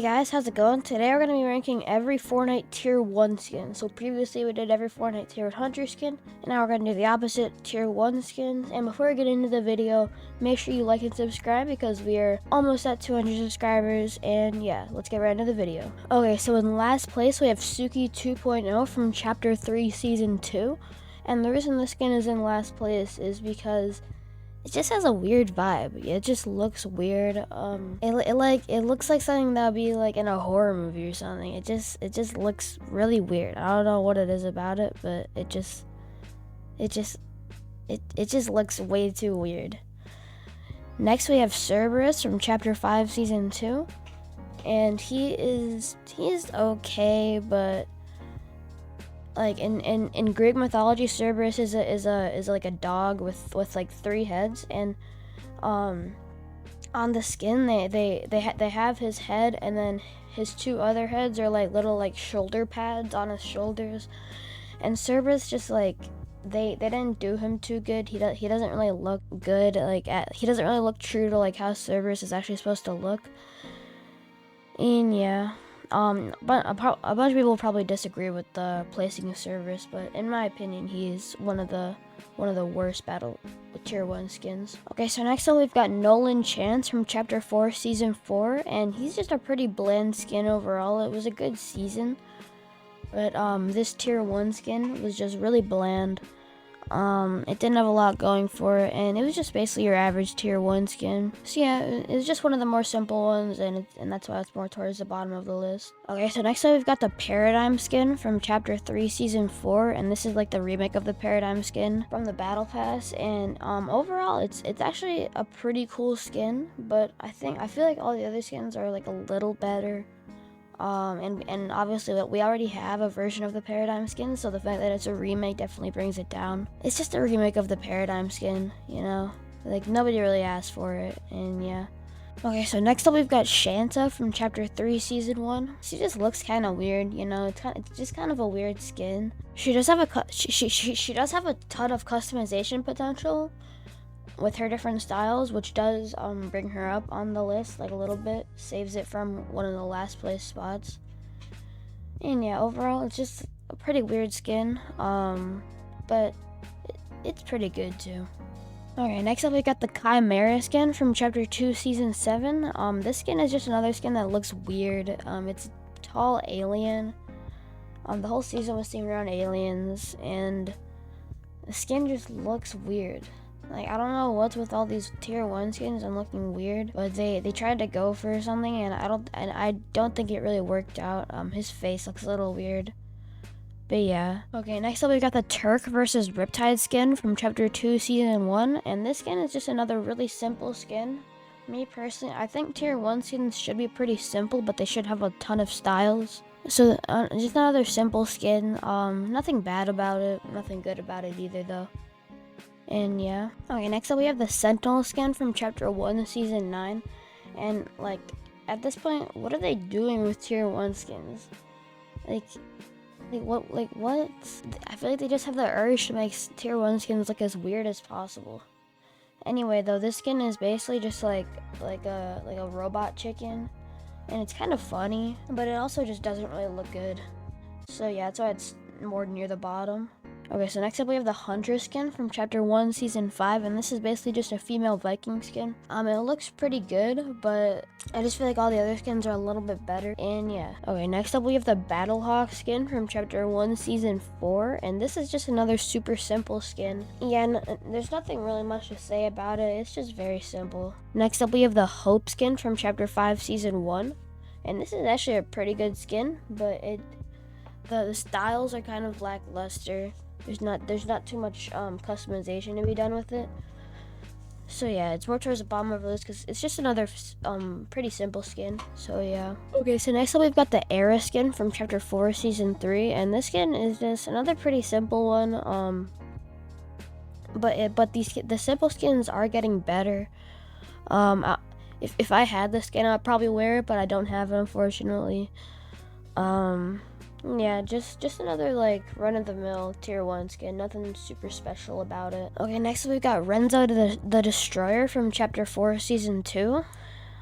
Hey guys, how's it going? Today we're going to be ranking every Fortnite Tier 1 skin. So previously we did every Fortnite Tier Hunter skin, and now we're going to do the opposite, Tier 1 skins. And before we get into the video, make sure you like and subscribe because we are almost at 200 subscribers. And yeah, let's get right into the video. Okay, so in last place we have Suki 2.0 from Chapter 3 Season 2. And the reason this skin is in last place is because it just has a weird vibe. It just looks weird. It looks like something that would be like in a horror movie or something. It just looks really weird. I don't know what it is about it, but it just looks way too weird. Next we have Cerberus from Chapter 5 Season 2, and he's okay, but like in Greek mythology, Cerberus is like a dog with like 3 heads, and on the skin they have his head, and then his 2 other heads are like little like shoulder pads on his shoulders. And Cerberus just like they didn't do him too good. He doesn't really look good. He doesn't really look true to like how Cerberus is actually supposed to look. And yeah. But a bunch of people will probably disagree with the placing of Cerberus, but in my opinion, he's one of the worst battle Tier 1 skins. Okay, so next up we've got Nolan Chance from Chapter 4 Season 4, and he's just a pretty bland skin overall. It was a good season, but this Tier 1 skin was just really bland. It didn't have a lot going for it, and it was just basically your average Tier 1 skin. So yeah, it was just one of the more simple ones, and that's why it's more towards the bottom of the list. Okay, so next up we've got the Paradigm skin from Chapter 3 Season 4, and this is like the remake of the Paradigm skin from the Battle Pass, and overall it's actually a pretty cool skin, but I feel like all the other skins are like a little better. And obviously we already have a version of the Paradigm skin, so the fact that it's a remake definitely brings it down. It's just a remake of the Paradigm skin, you know? Like, nobody really asked for it, and yeah. Okay, so next up we've got Shanta from Chapter 3 Season 1. She just looks kind of weird, you know? It's just kind of a weird skin. She does have she does have a ton of customization potential with her different styles, which does bring her up on the list like a little bit, saves it from one of the last place spots. And yeah, overall it's just a pretty weird skin, but it's pretty good too. Okay, next up we got the Chimera skin from Chapter 2 Season 7. This skin is just another skin that looks weird. It's a tall alien. The whole season was themed around aliens, and the skin just looks weird. Like, I don't know what's with all these Tier 1 skins and looking weird, but they tried to go for something, and I don't think it really worked out. His face looks a little weird. But yeah. Okay, next up we got the Turk versus Riptide skin from Chapter 2 Season 1, and this skin is just another really simple skin. Me personally, I think Tier 1 skins should be pretty simple, but they should have a ton of styles. So just another simple skin. Nothing bad about it, nothing good about it either though. And yeah. Okay, next up we have the Sentinel skin from Chapter 1 Season 9. And like, at this point, what are they doing with Tier 1 skins? Like what? I feel like they just have the urge to make Tier 1 skins look as weird as possible. Anyway though, this skin is basically just like a robot chicken. And it's kind of funny, but it also just doesn't really look good. So yeah, that's why it's more near the bottom. Okay, so next up we have the Hunter skin from Chapter 1 Season 5, and this is basically just a female Viking skin. It looks pretty good, but I just feel like all the other skins are a little bit better, and yeah. Okay, next up we have the Battlehawk skin from Chapter 1 Season 4, and this is just another super simple skin. Yeah, there's nothing really much to say about it, it's just very simple. Next up we have the Hope skin from Chapter 5 Season 1, and this is actually a pretty good skin, but the styles are kind of lackluster. There's not too much customization to be done with it. So yeah, it's more towards the bottom of the list because it's just another pretty simple skin. So yeah. Okay, so next up we've got the Era skin from Chapter 4 Season 3, and this skin is just another pretty simple one. But the simple skins are getting better. If I had the skin, I'd probably wear it, but I don't have it, unfortunately. Yeah, just another like run-of-the-mill Tier 1 skin, nothing super special about it. Okay, next we've got Renzo the Destroyer from Chapter 4 Season 2.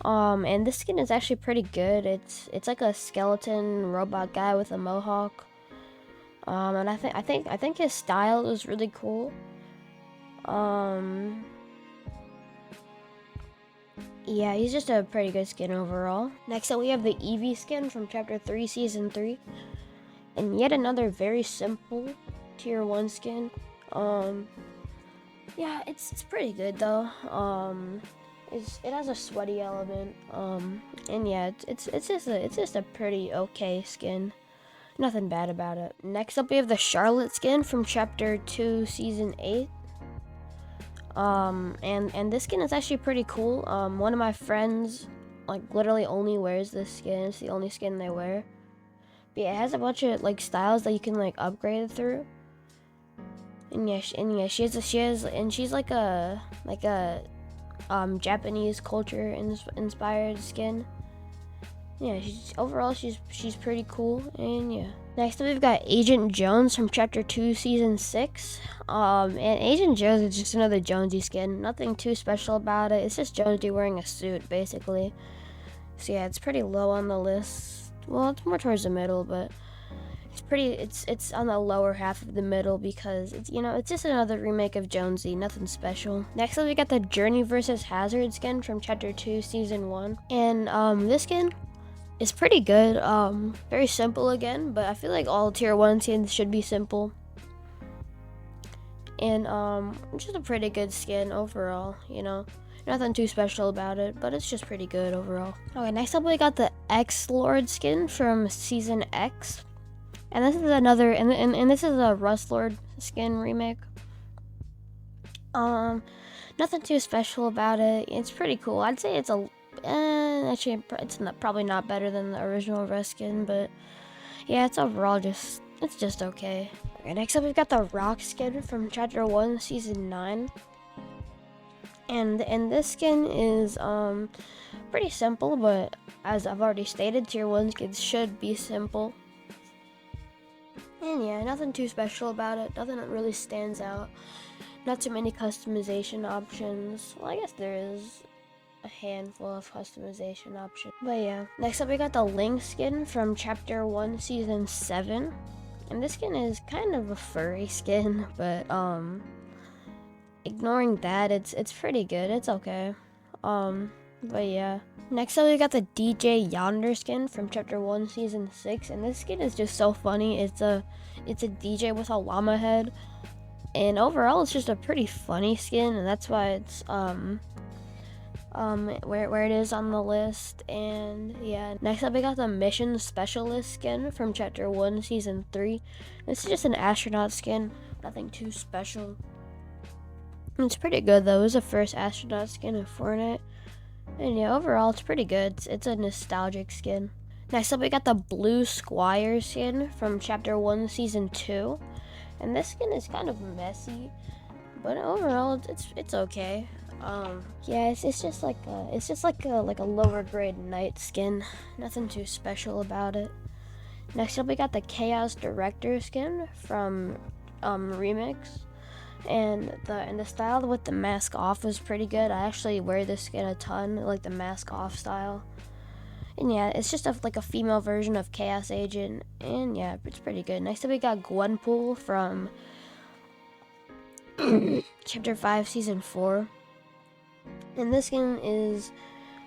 And this skin is actually pretty good. It's like a skeleton robot guy with a mohawk. And I think his style is really cool. Yeah, he's just a pretty good skin overall. Next up, we have the Eevee skin from Chapter 3, Season 3. And yet another very simple Tier 1 skin. Yeah, it's pretty good though. It has a sweaty element. And yeah, it's just a pretty okay skin. Nothing bad about it. Next up, we have the Charlotte skin from Chapter 2, Season 8. And this skin is actually pretty cool. One of my friends, like, literally only wears this skin. It's the only skin they wear. But yeah, it has a bunch of, like, styles that you can, like, upgrade through. And yeah, she's like a Japanese culture inspired skin. Yeah, she's pretty cool, and yeah. Next up, we've got Agent Jones from Chapter 2, Season 6. And Agent Jones is just another Jonesy skin. Nothing too special about it. It's just Jonesy wearing a suit, basically. So yeah, it's pretty low on the list. Well, it's more towards the middle, but it's on the lower half of the middle because it's just another remake of Jonesy. Nothing special. Next up, we got the Journey vs. Hazard skin from Chapter 2, Season 1. And this skin, it's pretty good. Very simple again, but I feel like all Tier 1 skins should be simple. And just a pretty good skin overall, Nothing too special about it, but it's just pretty good overall. Okay, next up we got the X-Lord skin from Season X. And this is another, and this is a Rust Lord skin remake. Nothing too special about it. It's pretty cool. I'd say it's actually, it's probably not better than the original Rust skin, but yeah, it's overall it's just okay. Okay, next up we've got the Rock skin from Chapter 1, Season 9. And this skin is pretty simple, but as I've already stated, Tier 1 skins should be simple. And yeah, nothing too special about it. Nothing that really stands out. Not too many customization options. Well, I guess there is a handful of customization options. But yeah. Next up, we got the Link skin from Chapter 1, Season 7. And this skin is kind of a furry skin, but ignoring that, it's pretty good. It's okay. But yeah. Next up, we got the DJ Yonder skin from Chapter 1, Season 6. And this skin is just so funny. It's a DJ with a llama head. And overall, it's just a pretty funny skin. And that's why it's where it is on the list. And yeah. Next up, we got the Mission Specialist skin from Chapter 1, Season 3. This is just an astronaut skin. Nothing too special. It's pretty good, though. It was the first astronaut skin in Fortnite. And yeah, overall, it's pretty good. It's a nostalgic skin. Next up, we got the Blue Squire skin from Chapter 1, Season 2. And this skin is kind of messy, but overall, it's okay. Yeah, it's just like a lower grade knight skin. Nothing too special about it. Next up, we got the Chaos Director skin from Remix. And the style with the mask off was pretty good. I actually wear this skin a ton, like the mask off style. And yeah, it's just like a female version of Chaos Agent. And yeah, it's pretty good. Next up, we got Gwenpool from Chapter 5, Season 4. And this skin is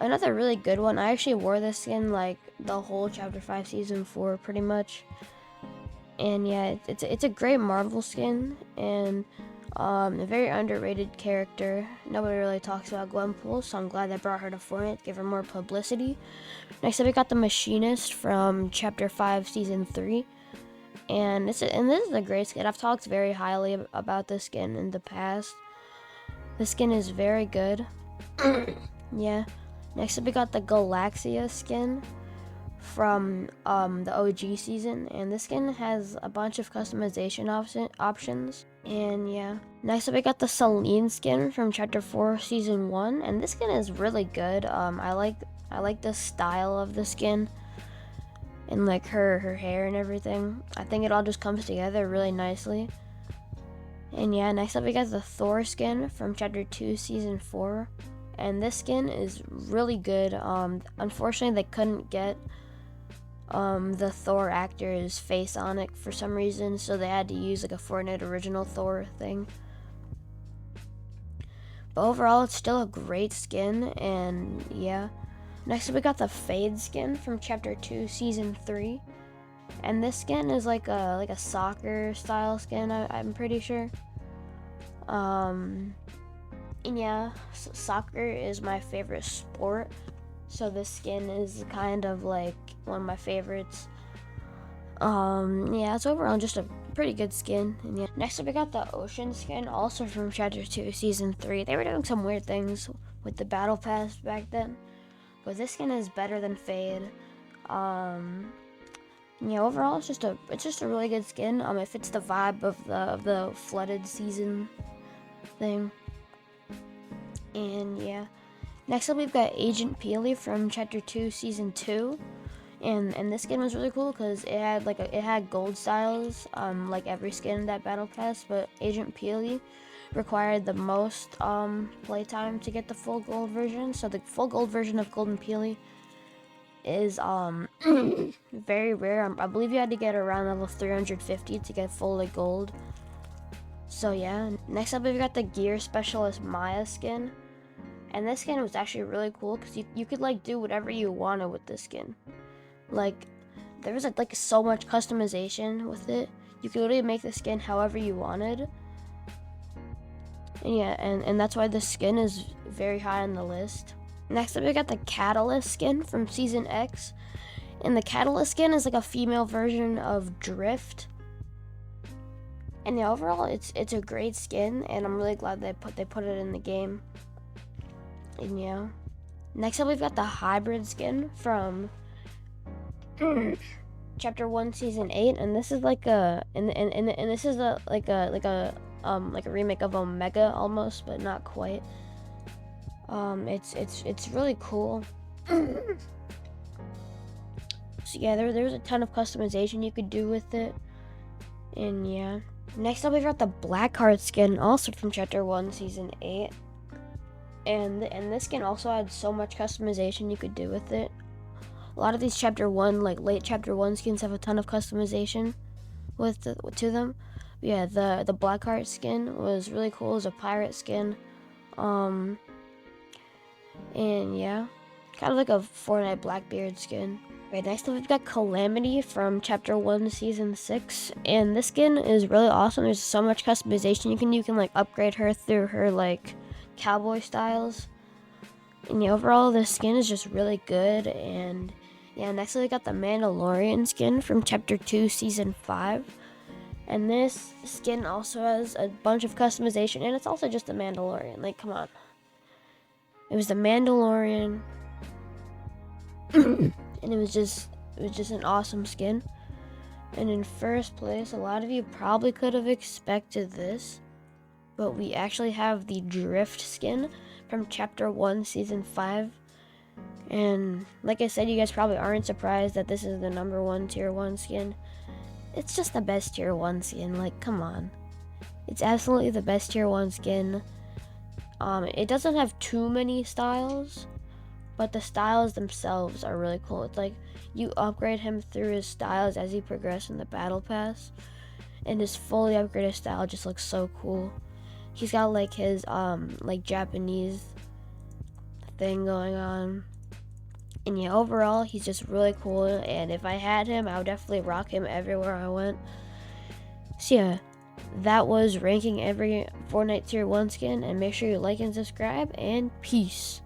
another really good one. I actually wore this skin like the whole Chapter 5, Season 4 pretty much. And yeah, it's a great Marvel skin. And a very underrated character. Nobody really talks about Gwenpool, so I'm glad they brought her to Fortnite to give her more publicity. Next up, we got the Machinist from Chapter 5, Season 3. And this is a great skin. I've talked very highly about this skin in the past. This skin is very good. Yeah. Next up, we got the Galaxia skin from the OG season, and this skin has a bunch of customization options. And yeah, next up we got the Celine skin from Chapter 4, Season 1, and this skin is really good. I like the style of the skin and like her hair and everything. I think it all just comes together really nicely. And yeah, next up we got the Thor skin from Chapter 2, Season 4. and this skin is really good. Unfortunately, they couldn't get the Thor actor's face on it for some reason, so they had to use like a Fortnite original Thor thing. But overall, it's still a great skin, and yeah. Next up, we got the Fade skin from Chapter 2, Season 3. And this skin is like a soccer style skin, I'm pretty sure. And yeah, soccer is my favorite sport, so this skin is kind of like one of my favorites. Yeah, it's overall just a pretty good skin. And yeah. Next up, we got the Ocean skin, also from Chapter 2, Season 3. They were doing some weird things with the Battle Pass back then, but this skin is better than Fade. Yeah, overall, it's just a really good skin. It fits the vibe of the flooded season thing. And yeah. Next up, we've got Agent Peely from Chapter 2, Season 2. And this skin was really cool because it had gold styles, like every skin in that battle pass, but Agent Peely required the most playtime to get the full gold version. So the full gold version of Golden Peely is very rare. I believe you had to get around level 350 to get fully gold. So yeah. Next up, we've got the Gear Specialist Maya skin. And this skin was actually really cool because you could like do whatever you wanted with this skin. Like, there was like so much customization with it. You could literally make the skin however you wanted. And yeah, and that's why this skin is very high on the list. Next up, we got the Catalyst skin from Season X. And the Catalyst skin is like a female version of Drift. And yeah, overall, it's a great skin, and I'm really glad they put it in the game. And yeah. Next up, we've got the Hybrid skin from Chapter 1, Season 8, and this is like a this is like a remake of Omega almost, but not quite. It's really cool. So yeah, there's a ton of customization you could do with it. And yeah. Next up, we've got the Blackheart skin, also from Chapter 1, Season 8. And this skin also had so much customization you could do with it. A lot of these Chapter 1, like late Chapter 1 skins have a ton of customization to them. But yeah, the Blackheart skin was really cool. It was a pirate skin. And yeah, kind of like a Fortnite Blackbeard skin. Right, next up we've got Calamity from Chapter 1, Season 6. And this skin is really awesome. There's so much customization. You can like upgrade her through her like cowboy styles. And yeah, overall this skin is just really good. And yeah, next we got the Mandalorian skin from Chapter 2, Season 5. And this skin also has a bunch of customization, and it's also just the Mandalorian. Like, come on. It was the Mandalorian. And it was just an awesome skin. And in first place, a lot of you probably could have expected this, but we actually have the Drift skin from Chapter 1, Season 5. And like I said, you guys probably aren't surprised that this is the number 1 Tier 1 skin. It's just the best Tier 1 skin, like, come on. It's absolutely the best Tier 1 skin. It doesn't have too many styles, but the styles themselves are really cool. It's like, you upgrade him through his styles as he progresses in the Battle Pass, and his fully upgraded style just looks so cool. He's got like his like Japanese thing going on. And yeah, overall he's just really cool, and if I had him, I would definitely rock him everywhere I went. So yeah, that was ranking every Fortnite Tier 1 skin, and make sure you like and subscribe, and peace.